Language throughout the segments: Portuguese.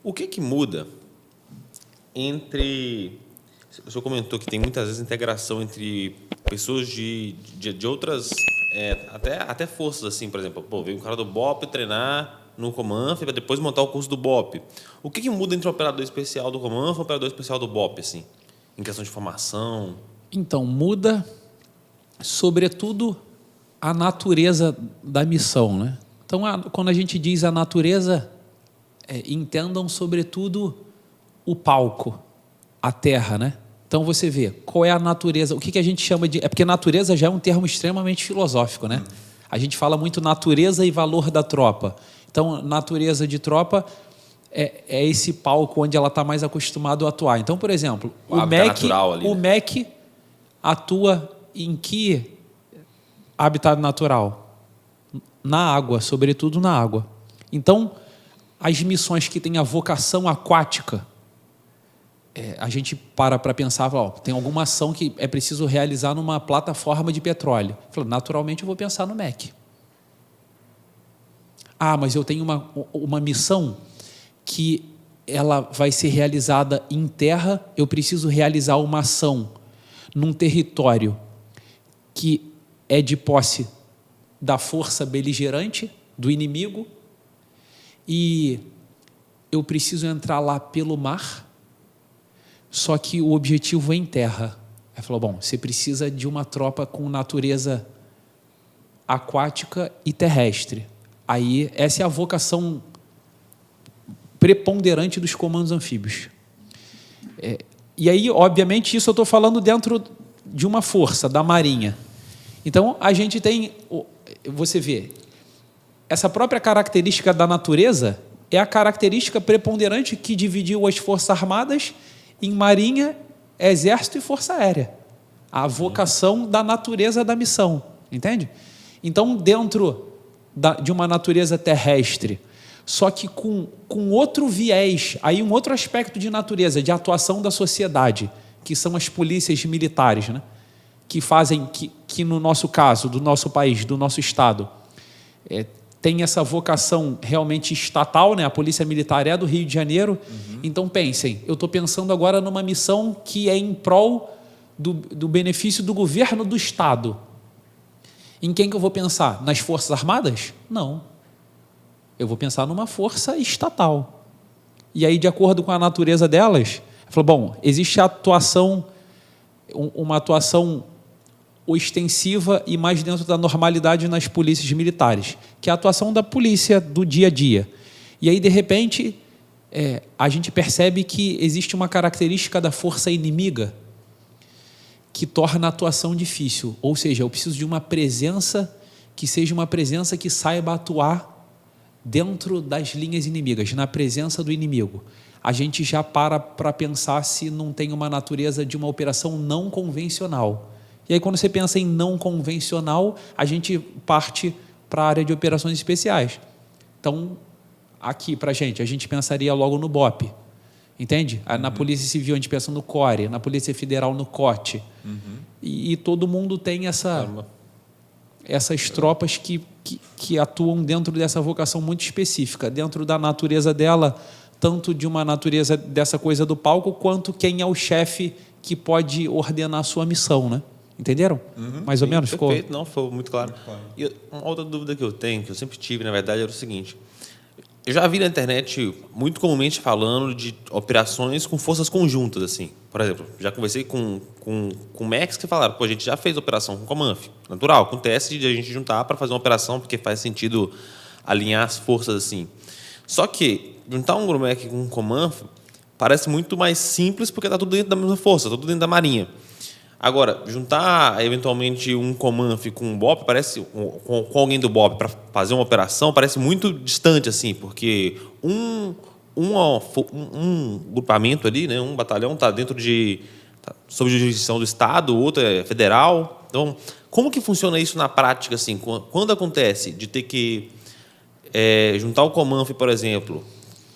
O que muda entre... O senhor comentou que tem muitas vezes integração entre pessoas de outras, até forças, assim, por exemplo, veio um cara do BOP treinar no Comanf para depois montar o curso do BOP. O que muda entre o operador especial do Comanf e o operador especial do BOP, assim, em questão de formação? Então, muda, sobretudo, a natureza da missão, né? Então, quando a gente diz a natureza, entendam, sobretudo, o palco, a terra, né? Então, você vê qual é a natureza, o que a gente chama de... porque natureza já é um termo extremamente filosófico, né? A gente fala muito natureza e valor da tropa. Então, natureza de tropa é esse palco onde ela está mais acostumada a atuar. Então, por exemplo, o MEC atua em que habitat natural? Na água, sobretudo na água. Então, as missões que têm a vocação aquática, a gente para pensar, tem alguma ação que é preciso realizar numa plataforma de petróleo. Naturalmente, eu vou pensar no MEC. Mas eu tenho uma missão que ela vai ser realizada em terra, eu preciso realizar uma ação num território que é de posse da força beligerante, do inimigo, e eu preciso entrar lá pelo mar, só que o objetivo é em terra. Aí falou, você precisa de uma tropa com natureza aquática e terrestre. Aí, essa é a vocação preponderante dos comandos anfíbios. E aí, obviamente, isso eu estou falando dentro de uma força, da Marinha. Então, a gente tem, você vê, essa própria característica da natureza é a característica preponderante que dividiu as Forças Armadas em Marinha, Exército e Força Aérea. A vocação da natureza da missão, entende? Então, dentro de uma natureza terrestre, só que com outro viés, aí um outro aspecto de natureza, de atuação da sociedade, que são as polícias militares, né? Que fazem, que no nosso caso, do nosso país, do nosso Estado, tem essa vocação realmente estatal, né? A Polícia Militar é do Rio de Janeiro. Então, pensem, eu estou pensando agora numa missão que é em prol do benefício do governo do Estado. Em quem que eu vou pensar? Nas Forças Armadas? Não. Eu vou pensar numa força estatal. E aí, de acordo com a natureza delas, falou, existe a atuação, uma atuação ostensiva e mais dentro da normalidade nas polícias militares, que é a atuação da polícia do dia a dia. E aí, de repente, a gente percebe que existe uma característica da força inimiga que torna a atuação difícil. Ou seja, eu preciso de uma presença que seja uma presença que saiba atuar dentro das linhas inimigas, na presença do inimigo. A gente já para pensar se não tem uma natureza de uma operação não convencional. E aí, quando você pensa em não convencional, a gente parte para a área de operações especiais. Então, aqui, para a gente pensaria logo no BOP, entende? Na Polícia Civil, a gente pensa no CORE, na Polícia Federal, no COT. E todo mundo tem essas tropas que atuam dentro dessa vocação muito específica, dentro da natureza dela, tanto de uma natureza dessa coisa do palco, quanto quem é o chefe que pode ordenar a sua missão, né? Entenderam? Mais ou menos? Perfeito, não, foi muito claro. E uma outra dúvida que eu tenho, que eu sempre tive, na verdade, era o seguinte: eu já vi na internet muito comumente falando de operações com forças conjuntas, assim. Por exemplo, já conversei com MECs que falaram, a gente já fez operação com Comanf, natural, acontece de a gente juntar para fazer uma operação, porque faz sentido alinhar as forças assim. Só que juntar um GRUMEC com um Comanf parece muito mais simples, porque está tudo dentro da mesma força, tudo dentro da Marinha. Agora, juntar eventualmente um Comanf com um BOP, com alguém do BOP para fazer uma operação, parece muito distante, assim, porque um grupamento ali, né, um batalhão está sob jurisdição do Estado, o outro é federal. Então, como que funciona isso na prática, assim? Quando acontece de ter que juntar o Comanf, por exemplo,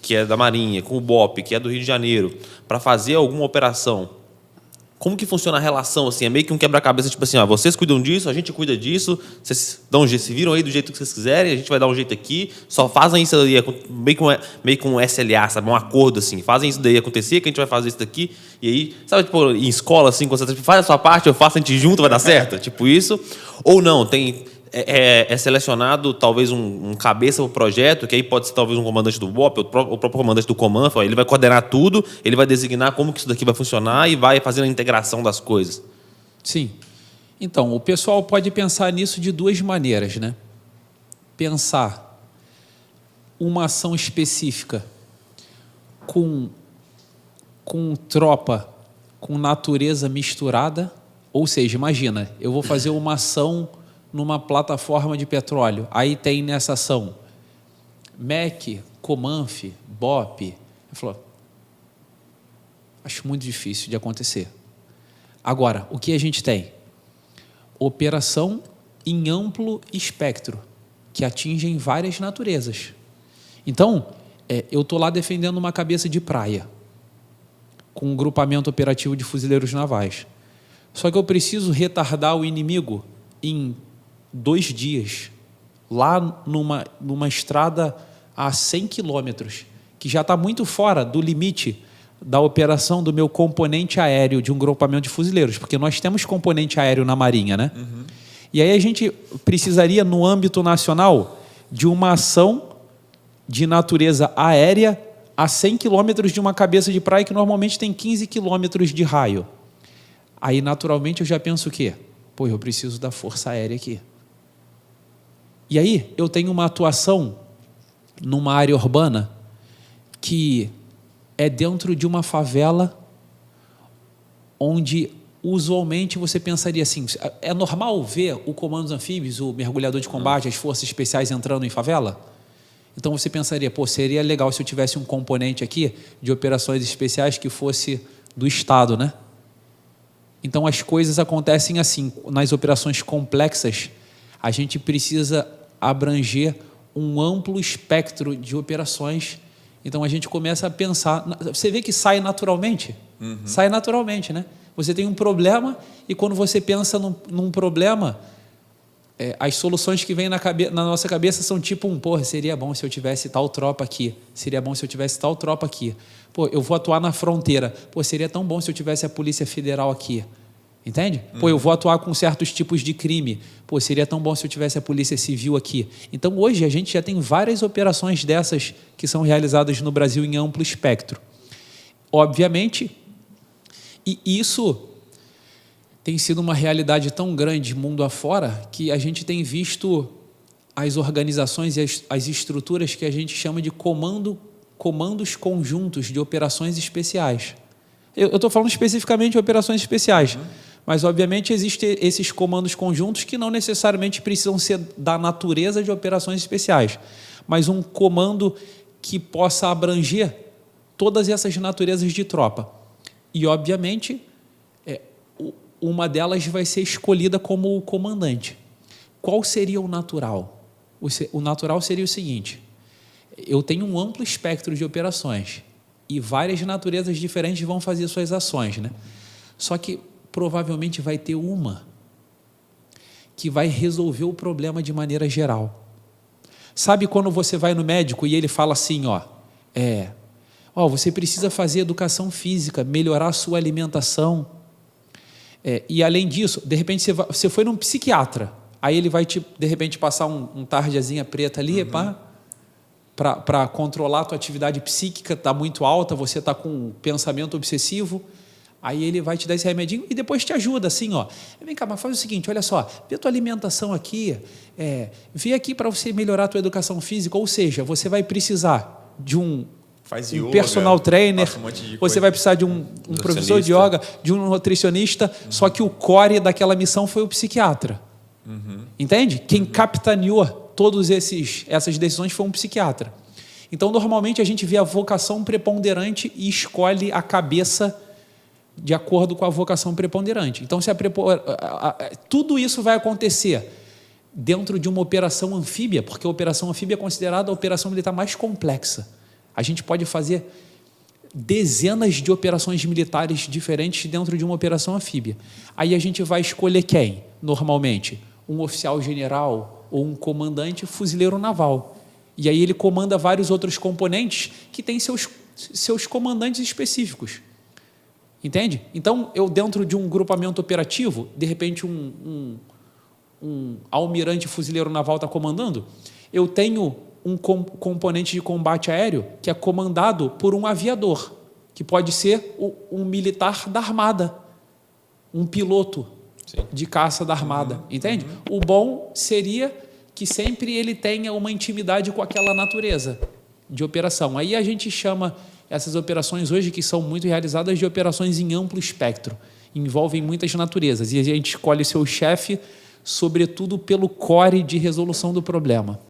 que é da Marinha, com o BOP, que é do Rio de Janeiro, para fazer alguma operação, Como que funciona a relação, assim? É meio que um quebra-cabeça, tipo assim, ó, vocês cuidam disso, a gente cuida disso, vocês dão um jeito, se viram aí do jeito que vocês quiserem, a gente vai dar um jeito aqui, só fazem isso aí, meio que um SLA, sabe? Um acordo, assim, fazem isso daí acontecer, que a gente vai fazer isso daqui, e aí, sabe, tipo, em escola, assim, quando você faz a sua parte, eu faço, a gente junto, vai dar certo? Tipo isso. Ou não, é selecionado talvez um cabeça do projeto, que aí pode ser talvez um comandante do BOP, o próprio comandante do comando, ele vai coordenar tudo, ele vai designar como que isso daqui vai funcionar e vai fazendo a integração das coisas. Sim. Então, o pessoal pode pensar nisso de duas maneiras, né? Pensar uma ação específica com tropa, com natureza misturada, ou seja, imagina, eu vou fazer uma ação numa plataforma de petróleo. Aí tem nessa ação MEC, Comanf, BOP. Ele falou, acho muito difícil de acontecer. Agora, o que a gente tem? Operação em amplo espectro, que atingem várias naturezas. Então, eu estou lá defendendo uma cabeça de praia, com um grupamento operativo de fuzileiros navais. Só que eu preciso retardar o inimigo em 2 dias, lá numa estrada a 100 quilômetros, que já está muito fora do limite da operação do meu componente aéreo de um grupamento de fuzileiros, porque nós temos componente aéreo na Marinha, né? Uhum. E aí a gente precisaria, no âmbito nacional, de uma ação de natureza aérea a 100 quilômetros de uma cabeça de praia que normalmente tem 15 quilômetros de raio. Aí, naturalmente, eu já penso o quê? Pô, eu preciso da força aérea aqui. E aí, eu tenho uma atuação numa área urbana que é dentro de uma favela onde, usualmente, você pensaria assim, é normal ver o comando dos anfíbios, o mergulhador de combate, as forças especiais entrando em favela? Então, você pensaria, pô, seria legal se eu tivesse um componente aqui de operações especiais que fosse do Estado, né? Então, as coisas acontecem assim, nas operações complexas, a gente precisa abranger um amplo espectro de operações. Então, a gente começa a pensar... Você vê que sai naturalmente? Uhum. Sai naturalmente, né? Você tem um problema e quando você pensa num problema, as soluções que vêm na nossa cabeça são tipo porra, seria bom se eu tivesse tal tropa aqui. Seria bom se eu tivesse tal tropa aqui. Pô, eu vou atuar na fronteira. Pô, seria tão bom se eu tivesse a Polícia Federal aqui. Entende? Pô, eu vou atuar com certos tipos de crime. Pô, seria tão bom se eu tivesse a Polícia Civil aqui. Então, hoje, a gente já tem várias operações dessas que são realizadas no Brasil em amplo espectro. Obviamente, e isso tem sido uma realidade tão grande mundo afora que a gente tem visto as organizações e as estruturas que a gente chama de comandos conjuntos de operações especiais. Eu estou falando especificamente de operações especiais, mas, obviamente, existem esses comandos conjuntos que não necessariamente precisam ser da natureza de operações especiais, mas um comando que possa abranger todas essas naturezas de tropa. E, obviamente, uma delas vai ser escolhida como o comandante. Qual seria o natural? O natural seria o seguinte: eu tenho um amplo espectro de operações e várias naturezas diferentes vão fazer suas ações, né? Só que provavelmente vai ter uma que vai resolver o problema de maneira geral. Sabe quando você vai no médico e ele fala assim, você precisa fazer educação física, melhorar a sua alimentação, e além disso, de repente você foi num psiquiatra, aí ele vai te, de repente, passar um tarjazinha preta ali, para controlar a tua atividade psíquica, está muito alta, você está com um pensamento obsessivo, aí ele vai te dar esse remedinho e depois te ajuda, assim, vem cá, mas faz o seguinte, olha só, vê a tua alimentação aqui, vê aqui para você melhorar a tua educação física, ou seja, você vai precisar de um personal trainer, você vai precisar de um professor de yoga, de um nutricionista, só que o core daquela missão foi o psiquiatra. Entende? Quem capitaneou todas essas decisões foi um psiquiatra. Então, normalmente, a gente vê a vocação preponderante e escolhe a cabeça de acordo com a vocação preponderante. Então, tudo isso vai acontecer dentro de uma operação anfíbia, porque a operação anfíbia é considerada a operação militar mais complexa. A gente pode fazer dezenas de operações militares diferentes dentro de uma operação anfíbia. Aí a gente vai escolher quem, normalmente? Um oficial general ou um comandante fuzileiro naval. E aí ele comanda vários outros componentes que têm seus comandantes específicos. Entende? Então, eu dentro de um grupamento operativo, de repente um almirante fuzileiro naval está comandando, eu tenho um componente de combate aéreo que é comandado por um aviador, que pode ser um militar da Armada, um piloto de caça da Armada, entende? O bom seria que sempre ele tenha uma intimidade com aquela natureza de operação. Aí a gente chama essas operações hoje, que são muito realizadas, de operações em amplo espectro, envolvem muitas naturezas, e a gente escolhe seu chefe, sobretudo pelo core de resolução do problema.